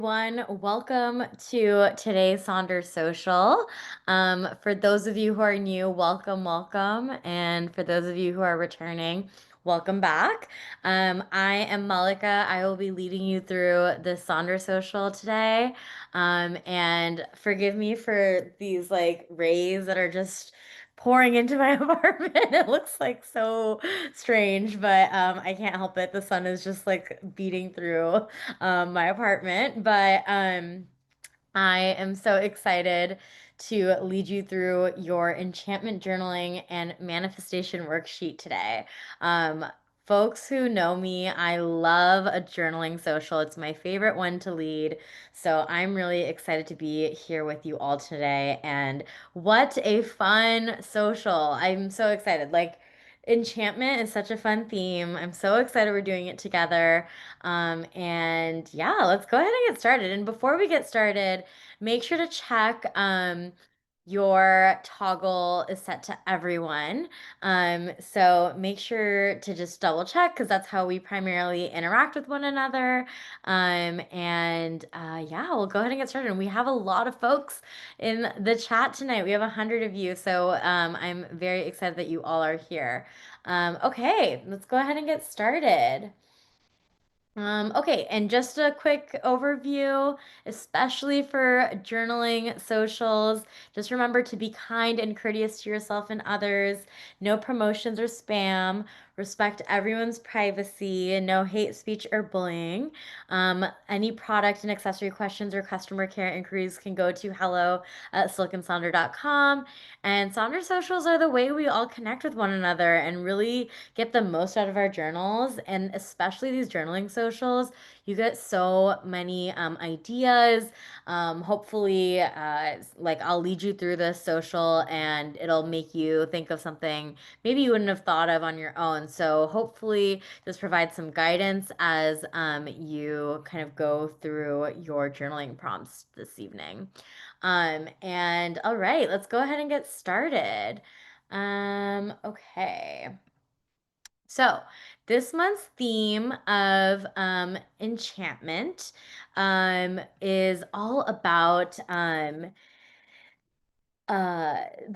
Everyone, welcome to today's Sonder Social. For those of you who are new, welcome. And for those of you who are returning, welcome back. I am Malika. I will be leading you through the Sonder Social today. And forgive me for these like rays that are just pouring into my apartment. It looks like so strange, but I can't help it. The sun is just like beating through my apartment. But I am so excited to lead you through your enchantment journaling and manifestation worksheet today. Um, Folks who know me, I love a journaling social. It's my favorite one to lead. So I'm really excited to be here with you all today. And what a fun social! I'm so excited. Like, enchantment is such a fun theme. I'm so excited we're doing it together. And yeah, let's go ahead and get started. And before we get started, make sure to check your toggle is set to everyone. So make sure to just double check because that's how we primarily interact with one another. Yeah, we'll go ahead and get started. And we have a lot of folks in the chat tonight. We have 100 of you. So I'm very excited that you all are here. Okay, let's go ahead and get started. Okay, and just a quick overview, especially for journaling socials. Just remember to be kind and courteous to yourself and others. No promotions or spam. Respect everyone's privacy. No hate speech or bullying. Any product and accessory questions or customer care inquiries can go to hello@silkensonder.com. And Sonder socials are the way we all connect with one another and really get the most out of our journals, and especially these journaling socials. You get so many ideas. Hopefully, like I'll lead you through this social and it'll make you think of something maybe you wouldn't have thought of on your own. So hopefully, this provides some guidance as you kind of go through your journaling prompts this evening. And all right, let's go ahead and get started. Okay. So, this month's theme of enchantment is all about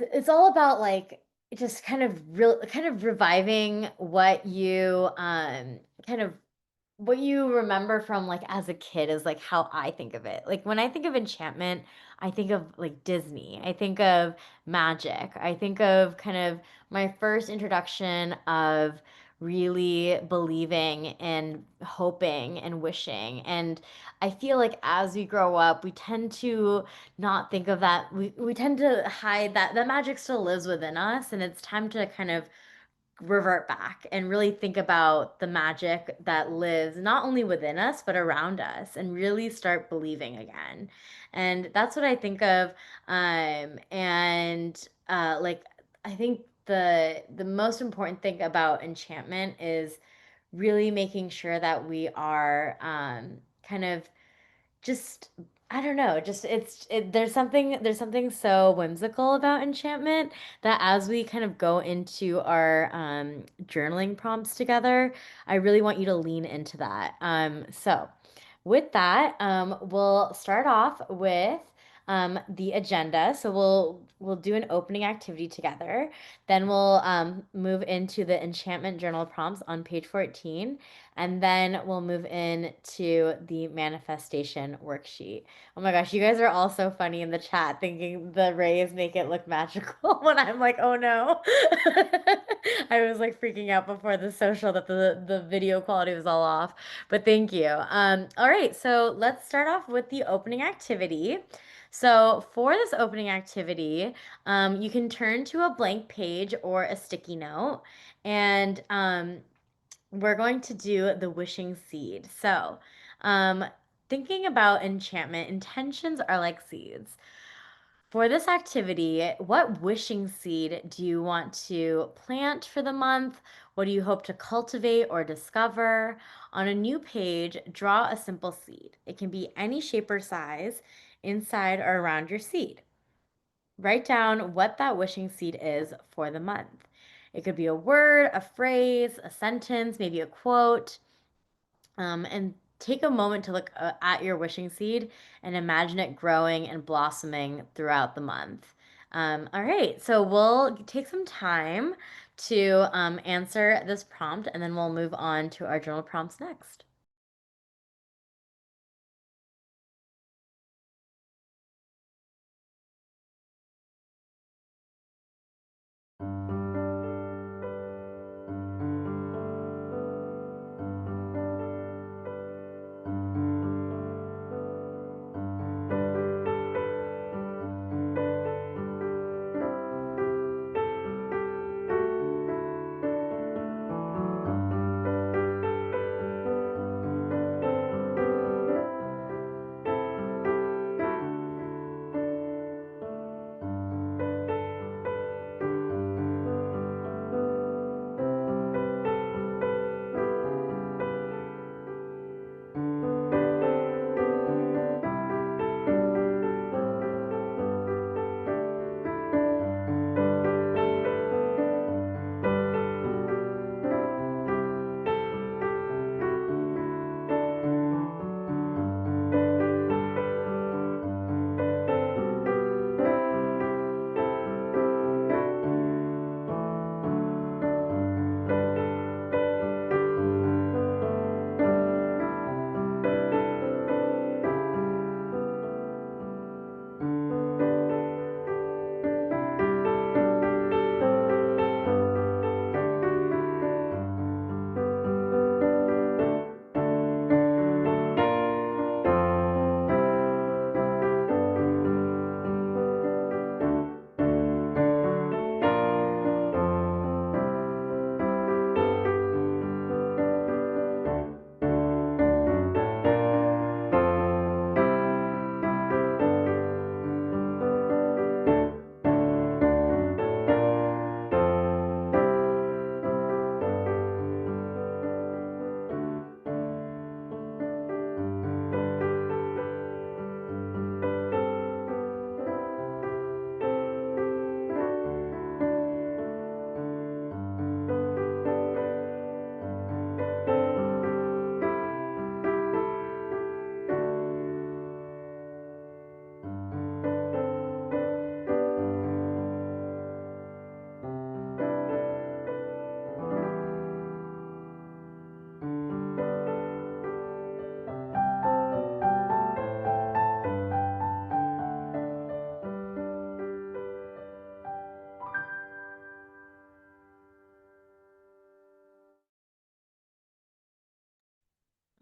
it's all about like just kind of reviving what you kind of what you remember from like as a kid is like how I think of it. Like when I think of enchantment, I think of like Disney. I think of magic. I think of kind of my first introduction of really believing and hoping and wishing. And I feel like as we grow up, we tend to not think of that. We tend to hide that the magic still lives within us, and it's time to kind of revert back and really think about the magic that lives not only within us but around us and really start believing again. And that's what I think of. Like I think the most important thing about enchantment is really making sure that we are kind of just I don't know, just there's something so whimsical about enchantment that as we kind of go into our journaling prompts together, I really want you to lean into that. So with that, we'll start off with the agenda. So we'll do an opening activity together. Then we'll move into the enchantment journal prompts on page 14. And then we'll move into the manifestation worksheet. Oh my gosh, you guys are all so funny in the chat thinking the rays make it look magical when I'm like, oh no. I was like freaking out before the social that the video quality was all off. But thank you. All right, so let's start off with the opening activity. So for this opening activity, you can turn to a blank page or a sticky note, and we're going to do the wishing seed. So, um, thinking about enchantment, intentions are like seeds. For this activity, what wishing seed do you want to plant for the month? What do you hope to cultivate or discover? On a new page, draw a simple seed. It can be any shape or size inside or around your seed. Write down what that wishing seed is for the month. It could be a word, a phrase, a sentence, maybe a quote. And take a moment to look at your wishing seed and imagine it growing and blossoming throughout the month. All right, so we'll take some time to answer this prompt and then we'll move on to our journal prompts next.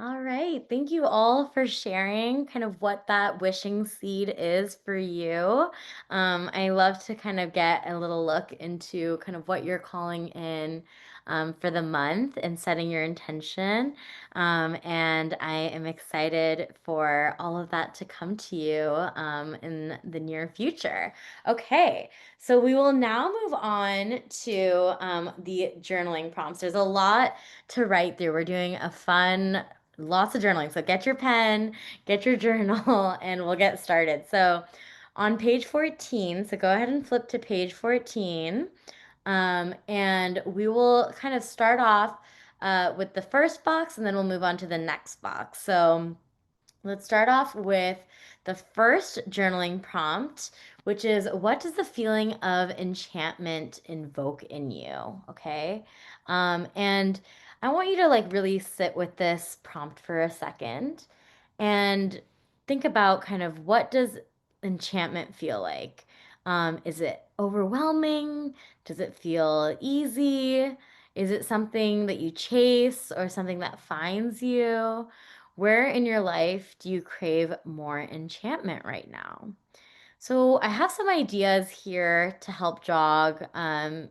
All right. Thank you all for sharing kind of what that wishing seed is for you. I love to kind of get a little look into kind of what you're calling in for the month and setting your intention. And I am excited for all of that to come to you in the near future. Okay. So we will now move on to the journaling prompts. There's a lot to write through. We're doing a fun lots of journaling. So get your pen, get your journal, and we'll get started. So on page 14, so go ahead and flip to page 14. And we will kind of start off with the first box and then we'll move on to the next box. So let's start off with the first journaling prompt, which is what does the feeling of enchantment invoke in you? Okay. And I want you to like really sit with this prompt for a second and think about kind of what does enchantment feel like? Is it overwhelming? Does it feel easy? Is it something that you chase or something that finds you? Where in your life do you crave more enchantment right now? So I have some ideas here to help jog, some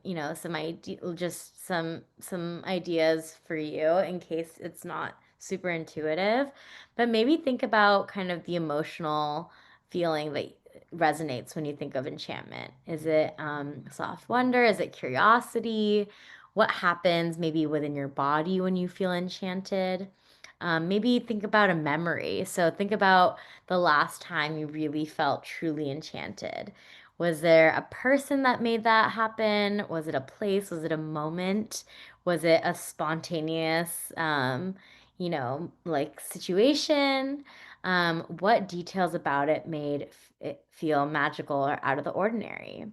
just some ideas for you in case it's not super intuitive. But maybe think about kind of the emotional feeling that resonates when you think of enchantment. Is it soft wonder? Is it curiosity? What happens maybe within your body when you feel enchanted? Maybe think about a memory. So think about the last time you really felt truly enchanted. Was there a person that made that happen? Was it a place? Was it a moment? Was it a spontaneous, like situation? What details about it made it feel magical or out of the ordinary?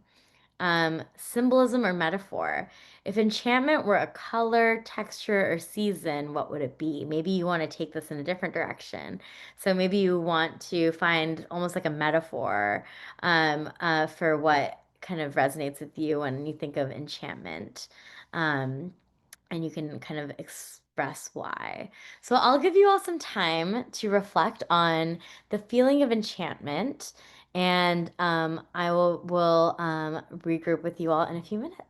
Symbolism or metaphor. If enchantment were a color, texture, or season, what would it be? Maybe you want to take this in a different direction. So maybe you want to find almost like a metaphor for what kind of resonates with you when you think of enchantment. Um, and you can kind of express why. So I'll give you all some time to reflect on the feeling of enchantment, and I will regroup with you all in a few minutes.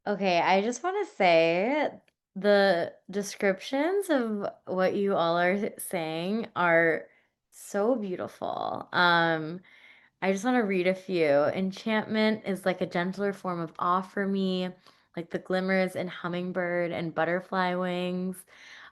Okay, I just want to say the descriptions of what you all are saying are so beautiful. I just want to read a few. Enchantment is like a gentler form of awe for me, like the glimmers in hummingbird and butterfly wings,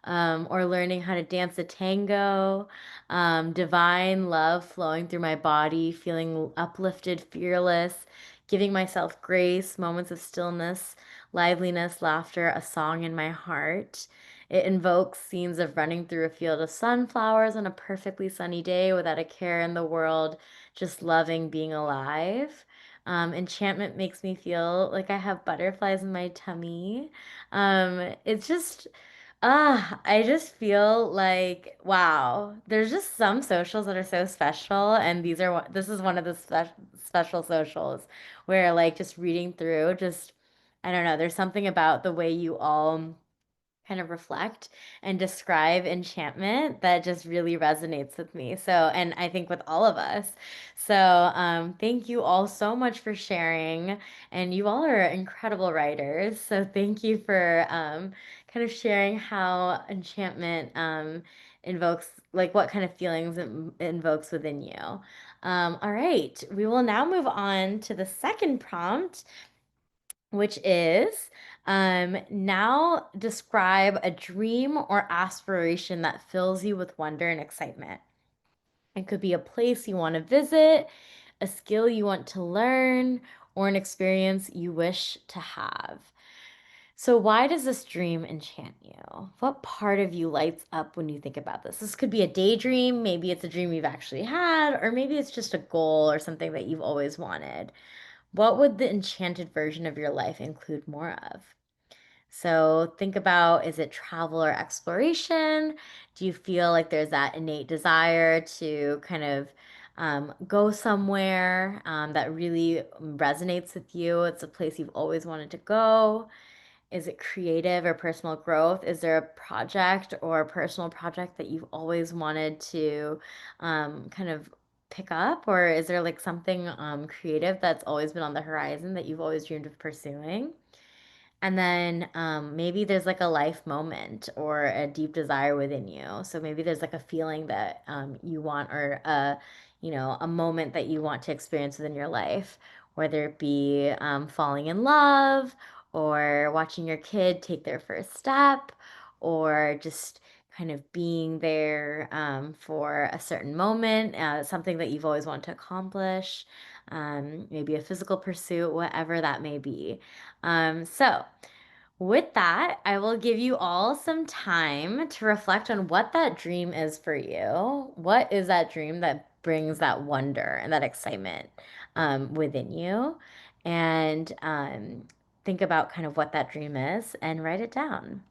or learning how to dance a tango. Divine love flowing through my body, feeling uplifted, fearless, giving myself grace, moments of stillness, liveliness, laughter, a song in my heart. It invokes scenes of running through a field of sunflowers on a perfectly sunny day without a care in the world, just loving being alive. Enchantment makes me feel like I have butterflies in my tummy. It's just, I just feel like, wow, there's just some socials that are so special, and this is one of the special socials where like just reading through, just, I don't know, there's something about the way you all kind of reflect and describe enchantment that just really resonates with me. So, and I think with all of us. So, thank you all so much for sharing. And you all are incredible writers. So, thank you for kind of sharing how enchantment invokes, like what kind of feelings it invokes within you. All right, we will now move on to the second prompt, which is now describe a dream or aspiration that fills you with wonder and excitement. It could be a place you want to visit, a skill you want to learn, or an experience you wish to have. So, why does this dream enchant you? What part of you lights up when you think about this? This could be a daydream, maybe it's a dream you've actually had, or maybe it's just a goal or something that you've always wanted. What would the enchanted version of your life include more of? So think about, is it travel or exploration? Do you feel like there's that innate desire to kind of go somewhere that really resonates with you? It's a place you've always wanted to go. Is it creative or personal growth? Is there a project or a personal project that you've always wanted to kind of pick up? Or is there like something creative that's always been on the horizon that you've always dreamed of pursuing? And then maybe there's like a life moment or a deep desire within you. So maybe there's like a feeling that you want, or a moment that you want to experience within your life, whether it be falling in love, or watching your kid take their first step, or just kind of being there for a certain moment, something that you've always wanted to accomplish, maybe a physical pursuit, whatever that may be. So, with that, I will give you all some time to reflect on what that dream is for you. What is that dream that brings that wonder and that excitement within you? And think about kind of what that dream is and write it down.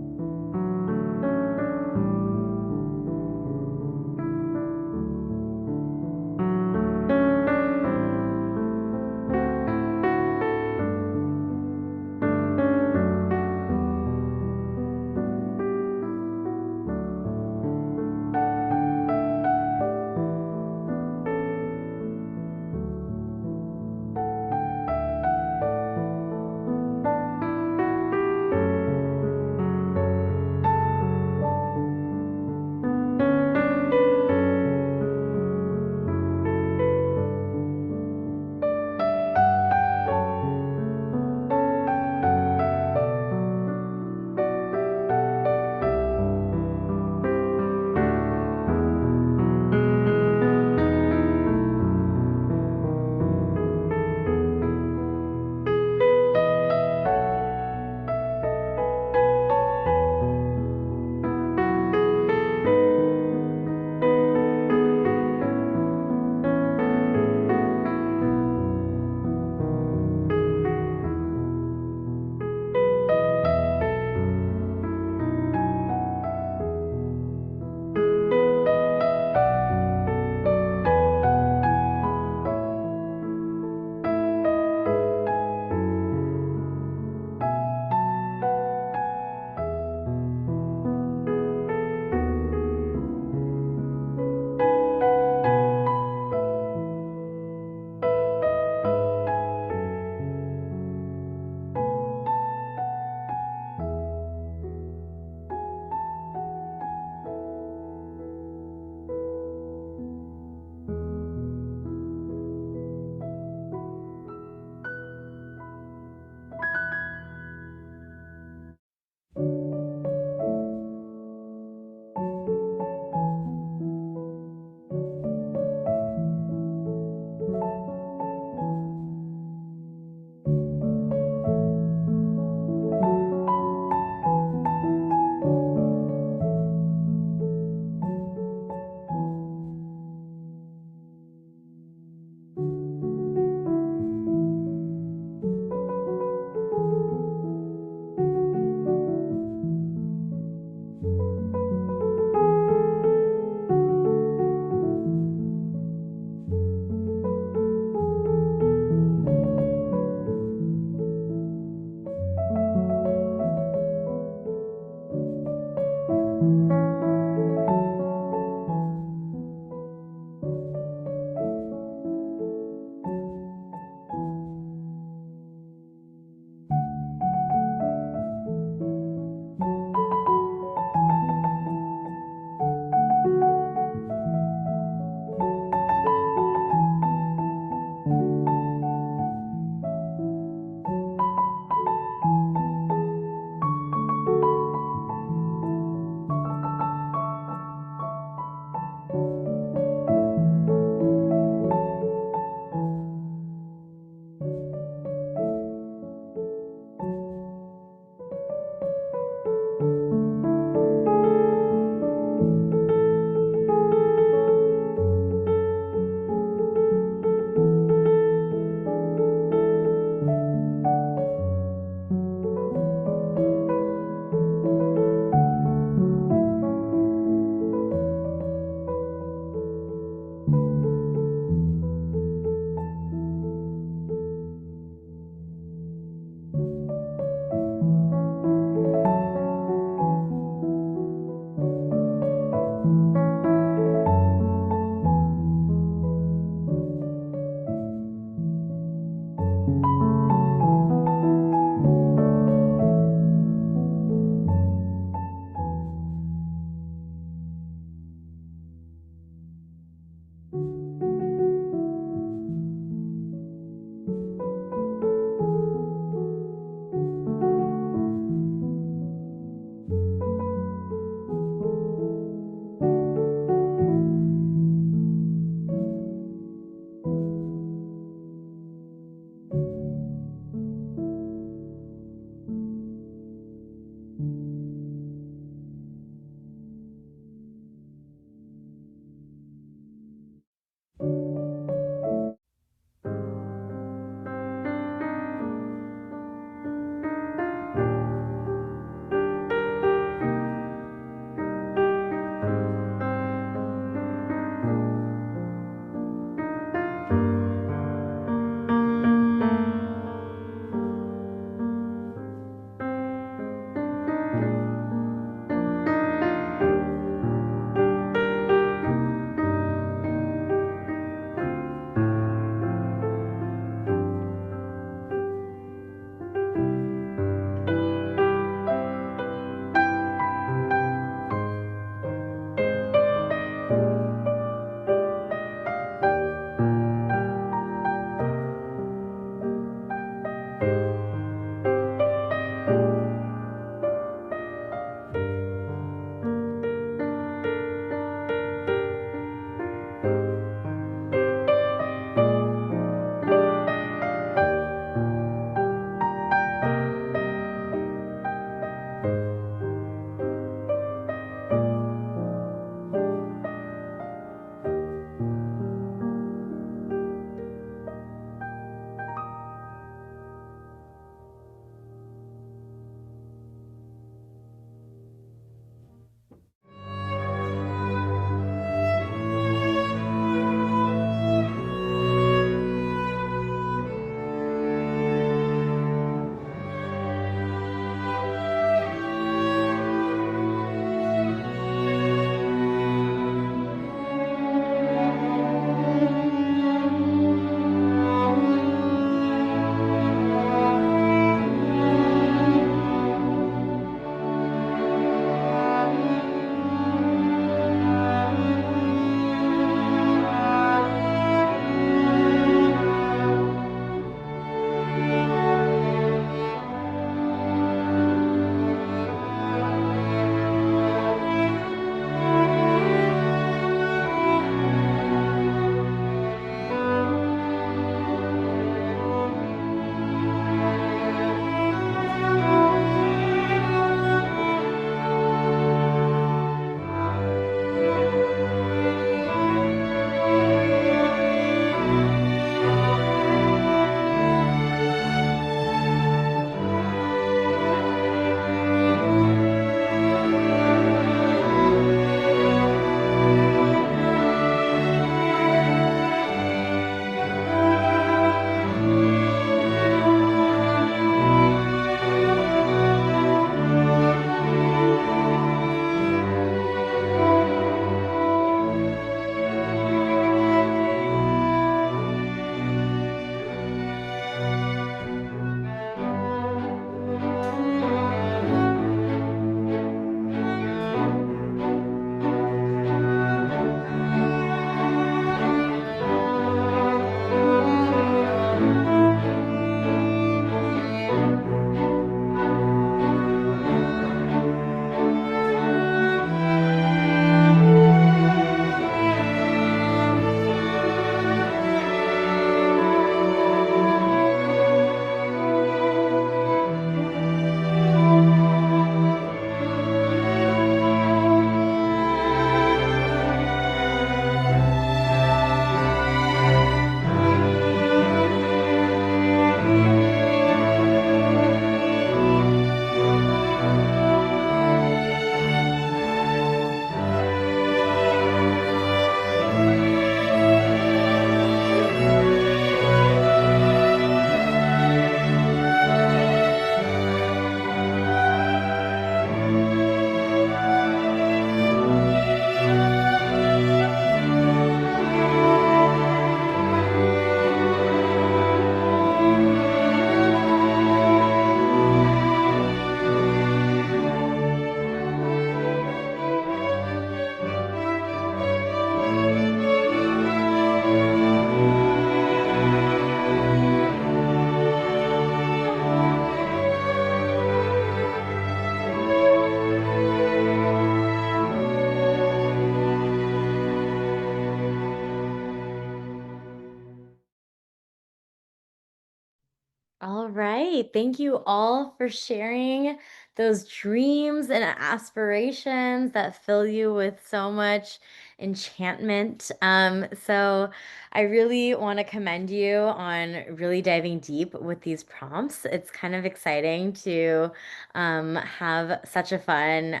right. Thank you all for sharing those dreams and aspirations that fill you with so much enchantment. So I really want to commend you on really diving deep with these prompts. It's kind of exciting to have such a fun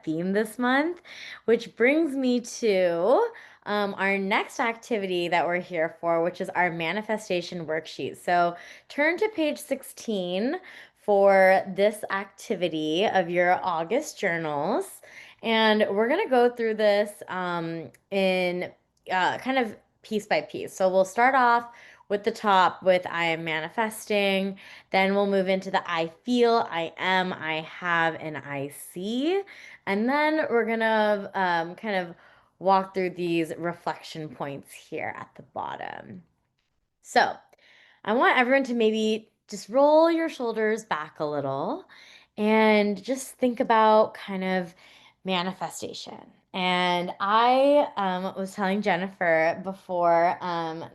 theme this month, which brings me to our next activity that we're here for, which is our manifestation worksheet. So turn to page 16 for this activity of your August journals. And we're going to go through this in kind of piece by piece. So we'll start off with the top with I am manifesting. Then we'll move into the I feel, I am, I have, and I see. And then we're going to kind of walk through these reflection points here at the bottom. So I want everyone to maybe just roll your shoulders back a little and just think about kind of manifestation. And I was telling Jennifer before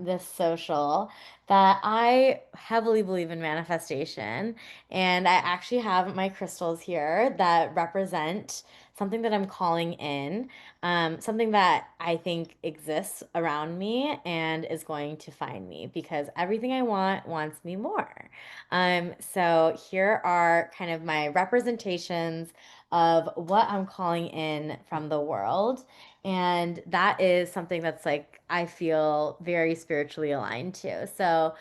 this social that I heavily believe in manifestation. And I actually have my crystals here that represent something that I'm calling in, something that I think exists around me and is going to find me because everything I want wants me more. So here are kind of my representations of what I'm calling in from the world. And that is something that's like, I feel very spiritually aligned to. So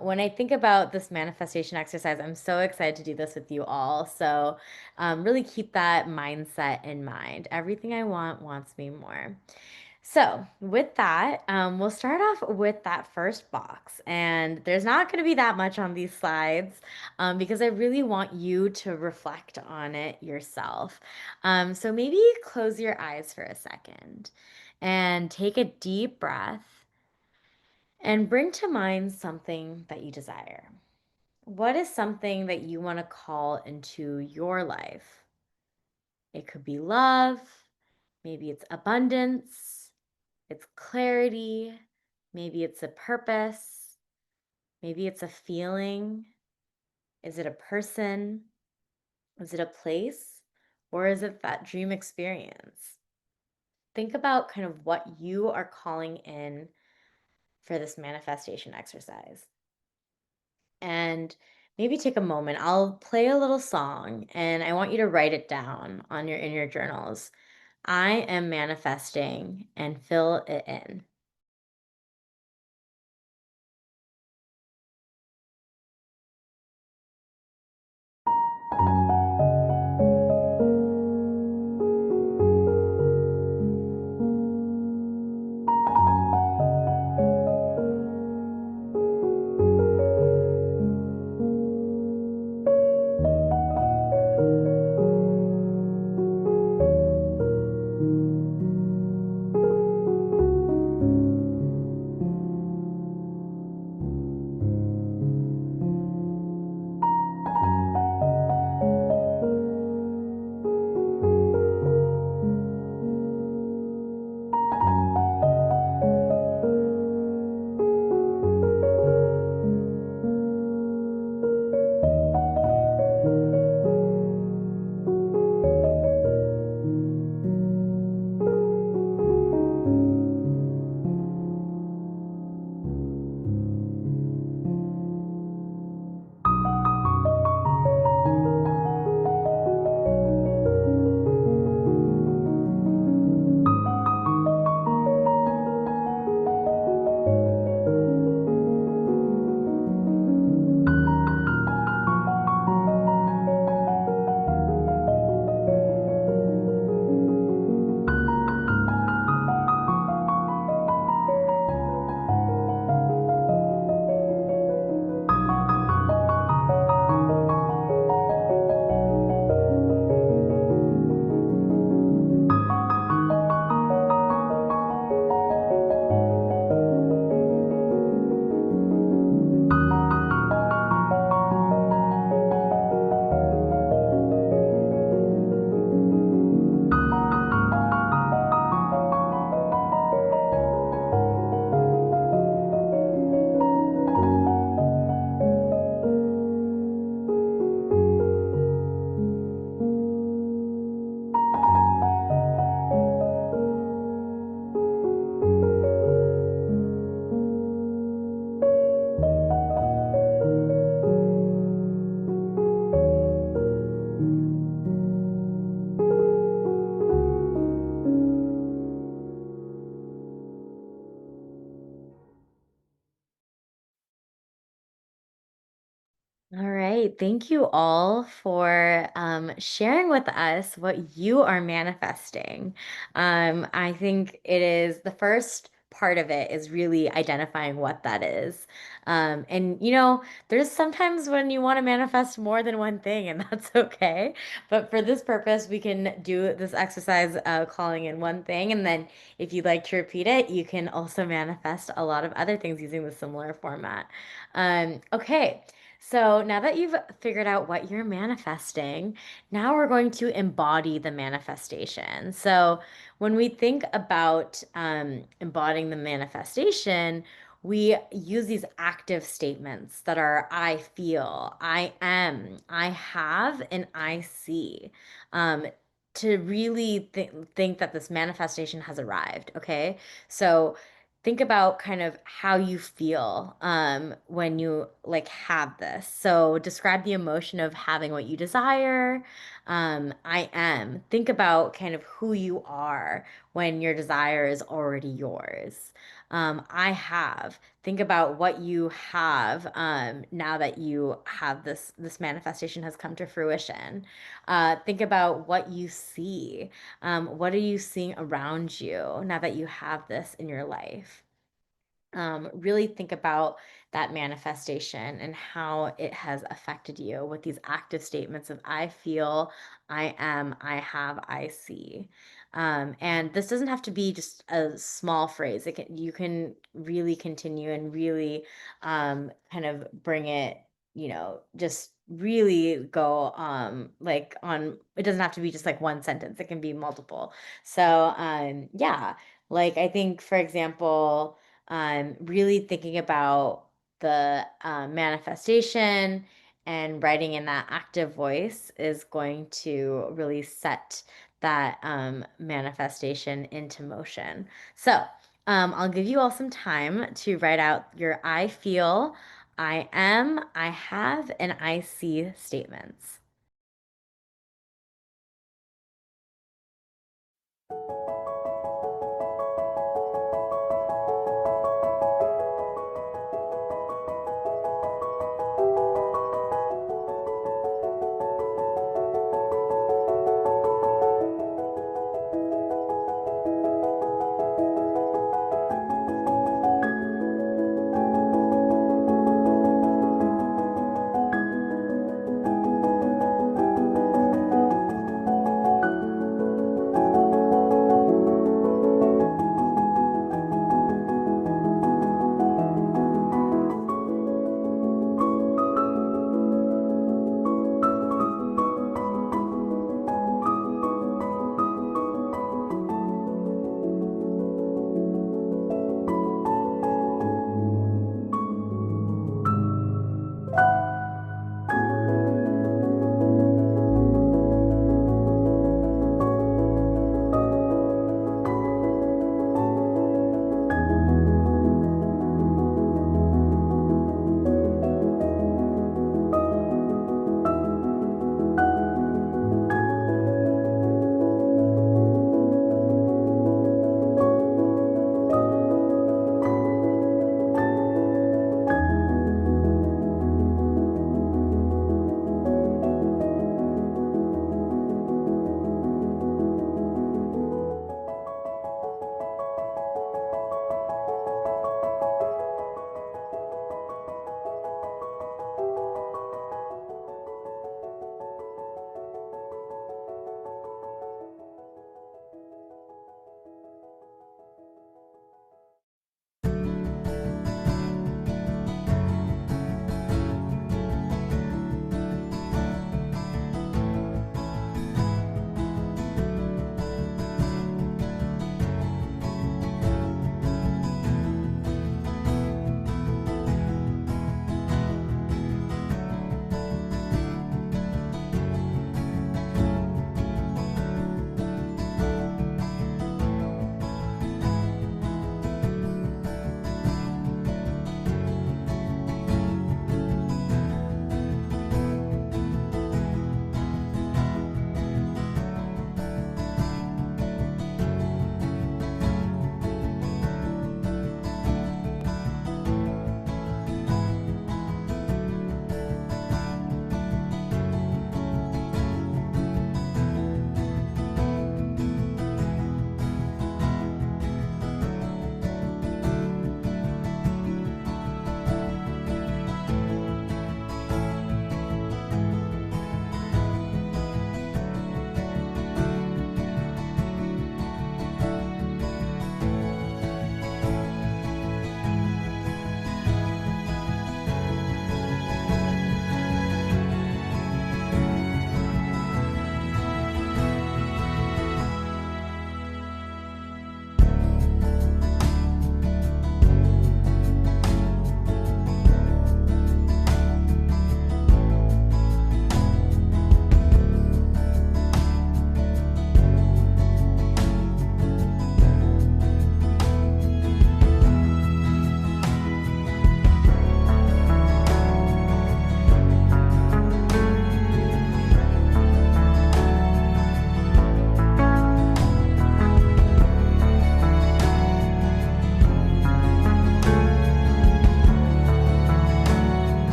when I think about this manifestation exercise, I'm so excited to do this with you all. So really keep that mindset in mind. Everything I want wants me more. So, with that, we'll start off with that first box. And there's not going to be that much on these slides because I really want you to reflect on it yourself. So, maybe close your eyes for a second and take a deep breath and bring to mind something that you desire. What is something that you want to call into your life? It could be love, maybe it's abundance, it's clarity, maybe it's a purpose, maybe it's a feeling. Is it a person? Is it a place? Or is it that dream experience? Think about kind of what you are calling in for this manifestation exercise. And maybe take a moment. I'll play a little song and I want you to write it down on your in your journals. I am manifesting and fill it in. Thank you all for sharing with us what you are manifesting. I think it is the first part of it is really identifying what that is. And there's sometimes when you want to manifest more than one thing, and that's okay. But for this purpose, we can do this exercise calling in one thing, and then if you'd like to repeat it, you can also manifest a lot of other things using the similar format. Okay. So now that you've figured out what you're manifesting, now we're going to embody the manifestation. So when we think about embodying the manifestation, we use these active statements that are I feel, I am, I have, and I see. Um, to really think that this manifestation has arrived. Okay. So think about kind of how you feel when you like have this. So describe the emotion of having what you desire. I am. Think about kind of who you are when your desire is already yours. I have. Think about what you have now that you have this manifestation has come to fruition. Think about what you see. What are you seeing around you now that you have this in your life? Really think about that manifestation and how it has affected you with these active statements of I feel, I am, I have, I see. And this doesn't have to be just a small phrase. You can really continue and really kind of bring it, just really go like on, it doesn't have to be just like one sentence. It can be multiple. So yeah, like I think, for example, really thinking about the manifestation and writing in that active voice is going to really set that manifestation into motion. So I'll give you all some time to write out your I feel, I am, I have, and I see statements.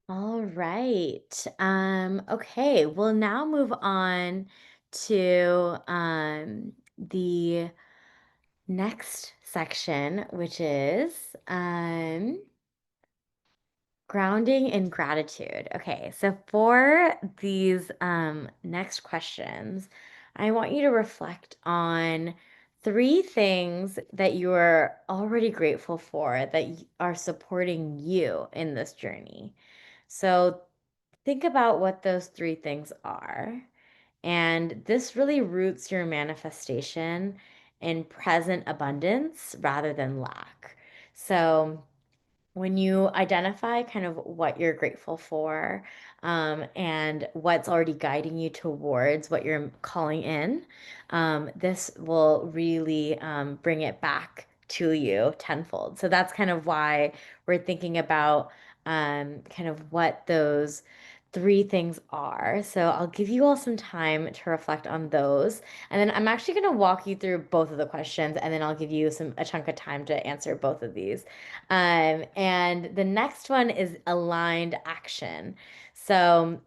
All right. Okay, we'll now move on to the next section, which is grounding in gratitude. Okay, so for these next questions, I want you to reflect on three things that you are already grateful for that are supporting you in this journey. So think about what those three things are. And this really roots your manifestation in present abundance rather than lack. So, when you identify kind of what you're grateful for and what's already guiding you towards what you're calling in, this will really bring it back to you tenfold. So that's kind of why we're thinking about kind of what those three things are. So I'll give you all some time to reflect on those. And then I'm actually going to walk you through both of the questions, and then I'll give you a chunk of time to answer both of these. And the next one is aligned action. So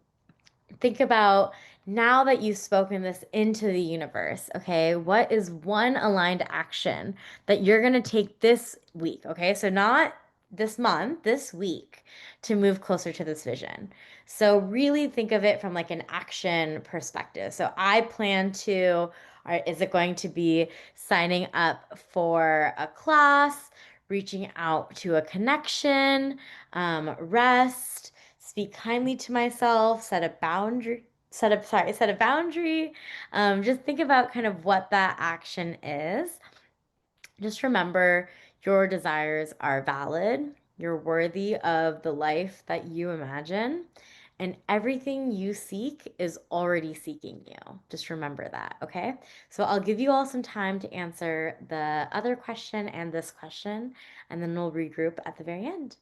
think about now that you've spoken this into the universe, okay, what is one aligned action that you're going to take this week, okay? So not this month, this week to move closer to this vision. So really think of it from like an action perspective. So I plan to, or is it going to be signing up for a class, reaching out to a connection, rest, speak kindly to myself, set a boundary. Just think about kind of what that action is. Just remember your desires are valid. You're worthy of the life that you imagine, and everything you seek is already seeking you. Just remember that, okay? So I'll give you all some time to answer the other question and this question, and then we'll regroup at the very end.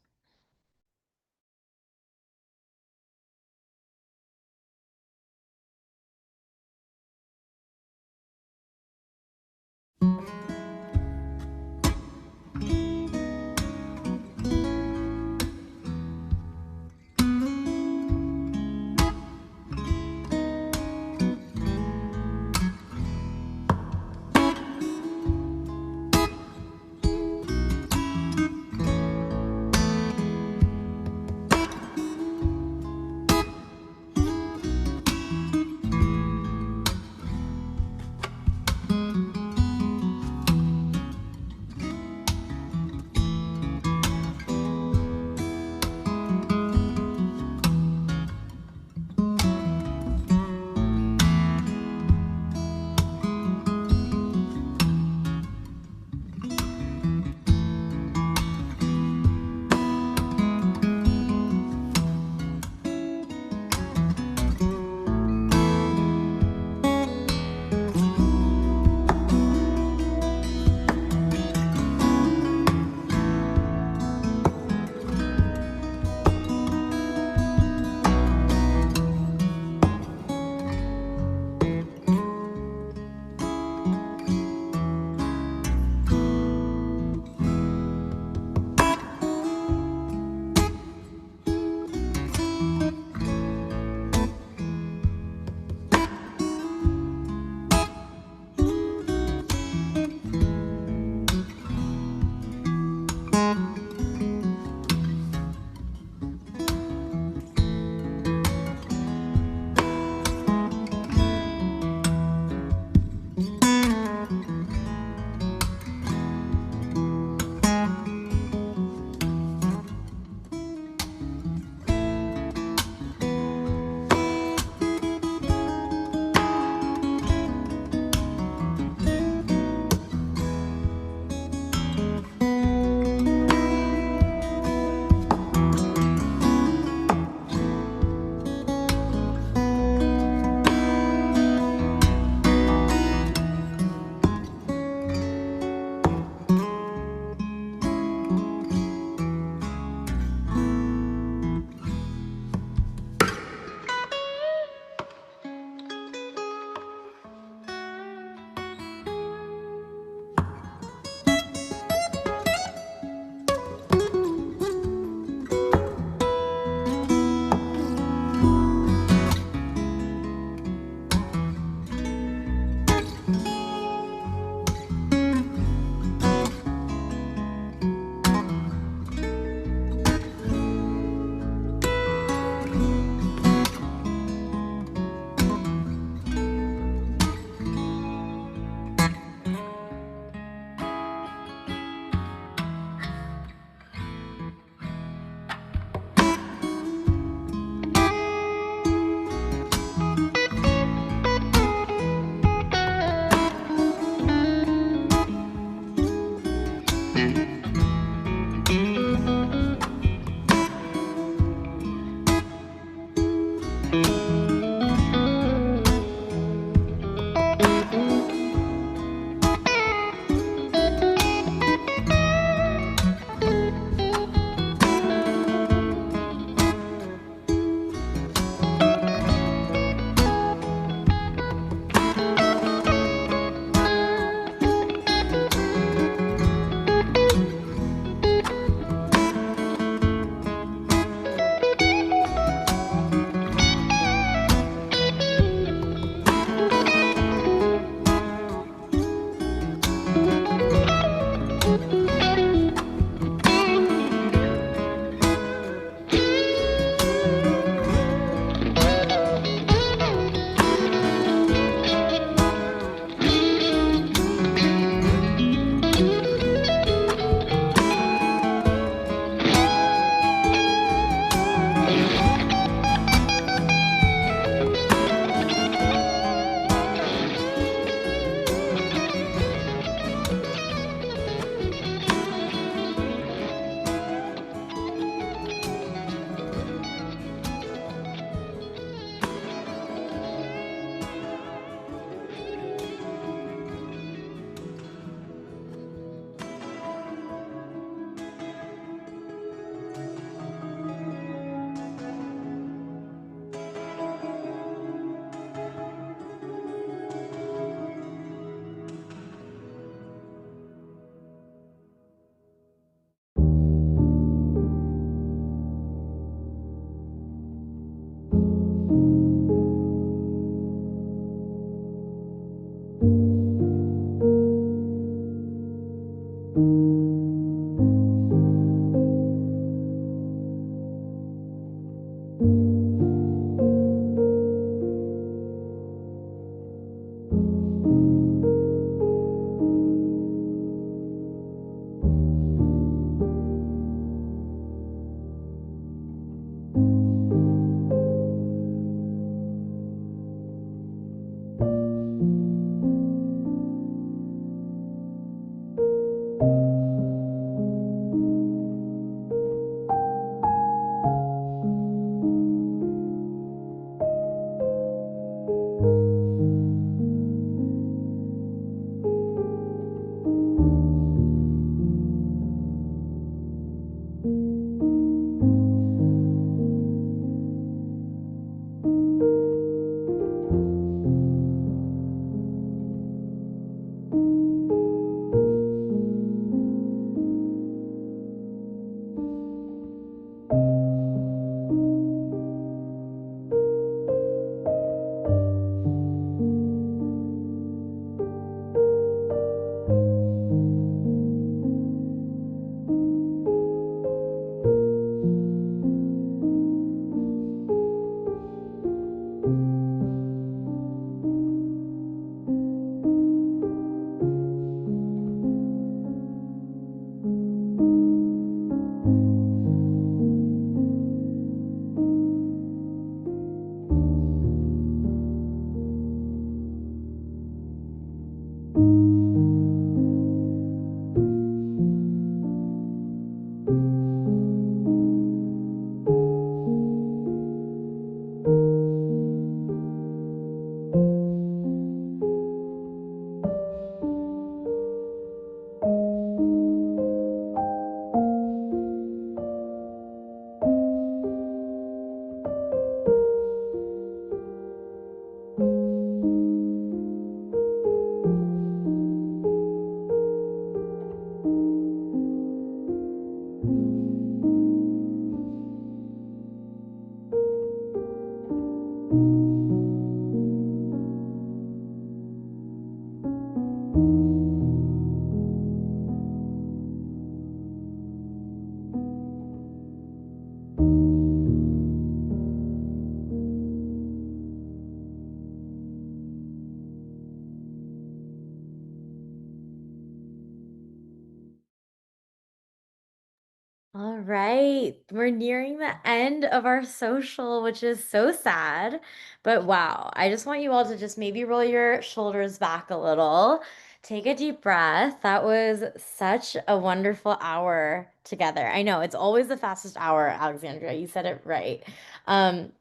All right, we're nearing the end of our social, which is so sad. But wow, I just want you all to just maybe roll your shoulders back a little. Take a deep breath. That was such a wonderful hour together. I know it's always the fastest hour, Alexandria. You said it right. Um,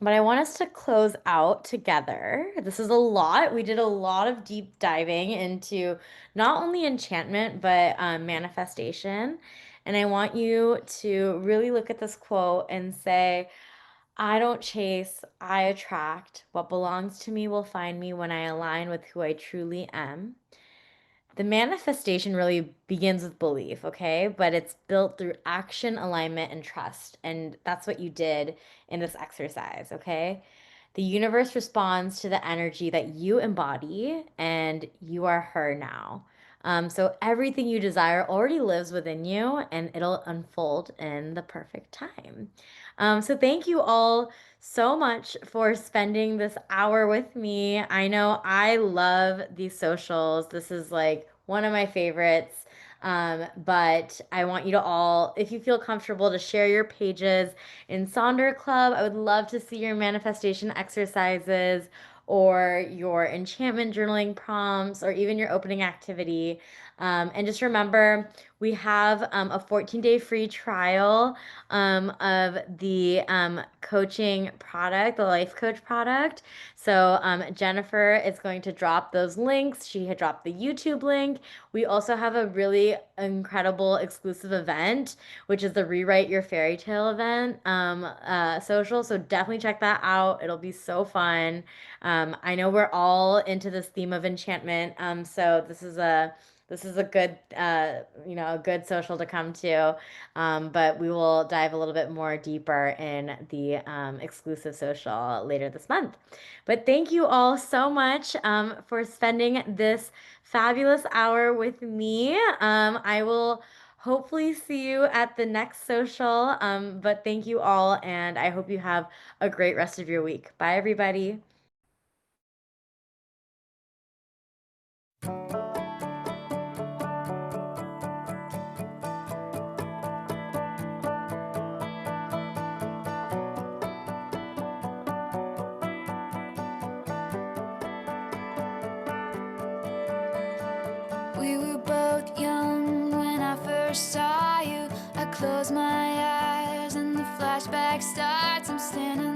but I want us to close out together. This is a lot. We did a lot of deep diving into not only enchantment, but manifestation. And I want you to really look at this quote and say, I don't chase, I attract. What belongs to me will find me when I align with who I truly am. The manifestation really begins with belief, okay? But it's built through action, alignment, and trust. And that's what you did in this exercise, okay? The universe responds to the energy that you embody, and you are her now. So everything you desire already lives within you, and it'll unfold in the perfect time. So thank you all so much for spending this hour with me. I know I love these socials. This is like one of my favorites. But I want you to all, if you feel comfortable, to share your pages in Sonder Club. I would love to see your manifestation exercises or your enchantment journaling prompts or even your opening activity. And just remember, we have a 14-day free trial of the coaching product, the life coach product. So Jennifer is going to drop those links. She had dropped the YouTube link. We also have a really incredible exclusive event, which is the Rewrite Your Fairy Tale event social. So definitely check that out. It'll be so fun. I know we're all into this theme of enchantment. So this is a good a good social to come to. But we will dive a little bit more deeper in the exclusive social later this month. But thank you all so much for spending this fabulous hour with me. I will hopefully see you at the next social. But thank you all, and I hope you have a great rest of your week. Bye, everybody. We were both young when I first saw you. I close my eyes and the flashback starts. I'm standing